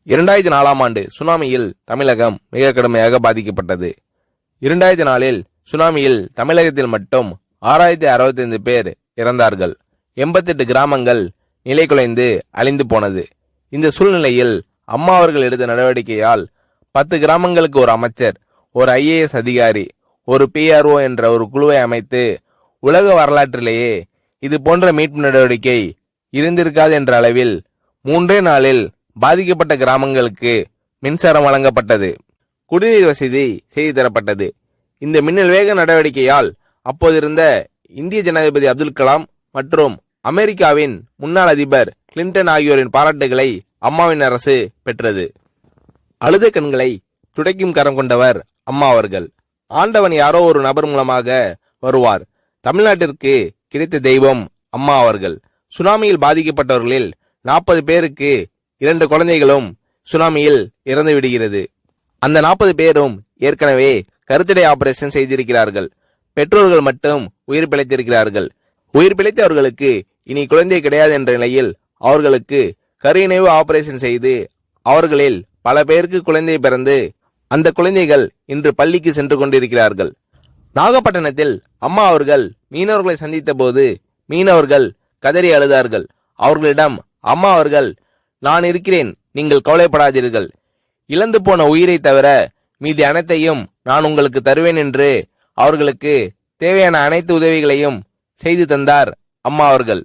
2004ஆம் ஆண்டு சுனாமியில் தமிழகம் மிக கடுமையாக பாதிக்கப்பட்டது. 2004இல் சுனாமியில் தமிழகத்தில் மட்டும் 6065 பேர் இறந்தார்கள். 88 கிராமங்கள் நிலைகுலைந்து அழிந்து போனது. இந்த சூழ்நிலையில் அம்மா அவர்கள் எடுத்த நடவடிக்கையால் 10 கிராமங்களுக்கு ஒரு அமைச்சர், ஒரு IAS அதிகாரி, ஒரு PRO என்ற ஒரு குழுவை அமைத்து உலக வரலாற்றிலேயே இது போன்ற மீட்பு நடவடிக்கை இருந்திருக்காது என்ற அளவில் 3 நாளில் பாதிக்கப்பட்ட கிராமங்களுக்கு மின்சாரம் வழங்கப்பட்டது. குடிநீர் வசதி செய்து தரப்பட்டது. இந்த மின்னல் வேக நடவடிக்கையால் அப்போதிருந்த இந்திய ஜனாதிபதி அப்துல் கலாம் மற்றும் அமெரிக்காவின் முன்னாள் அதிபர் கிளின்டன் ஆகியோரின் பாராட்டுகளை அம்மாவின் அரசு பெற்றது. அழுத கண்களை துடைக்கும் கரம் கொண்டவர் அம்மா அவர்கள். ஆண்டவன் யாரோ ஒரு நபர் மூலமாக வருவார். தமிழ்நாட்டிற்கு கிடைத்த தெய்வம் அம்மா அவர்கள். சுனாமியில் பாதிக்கப்பட்டவர்களில் 40 பேருக்கு 2 குழந்தைகளும் சுனாமியில் இறந்து விடுகிறது. அந்த 40 பேரும் ஏற்கனவே கருத்தடை ஆபரேஷன் செய்திருக்கிறார்கள். பெற்றோர்கள் மட்டும் உயிர் பிழைத்திருக்கிறார்கள். உயிர் பிழைத்தவர்களுக்கு இனி குழந்தை கிடையாது என்ற நிலையில் அவர்களுக்கு கருணைவு ஆபரேஷன் செய்து அவர்களில் பல பேருக்கு குழந்தை பிறந்து அந்த குழந்தைகள் இன்று பள்ளிக்கு சென்று கொண்டிருக்கிறார்கள். நாகப்பட்டினத்தில் அம்மா அவர்கள் மீனவர்களை சந்தித்த போது மீனவர்கள் கதறி அழுதார்கள். அவர்களிடம் அம்மா அவர்கள், நான் இருக்கிறேன், நீங்கள் கவலைப்படாதீர்கள், இழந்து போன உயிரை தவிர மீதி அனைத்தையும் நான் உங்களுக்கு தருவேன் என்று அவர்களுக்கு தேவையான அனைத்து உதவிகளையும் செய்து தந்தார் அம்மா அவர்கள்.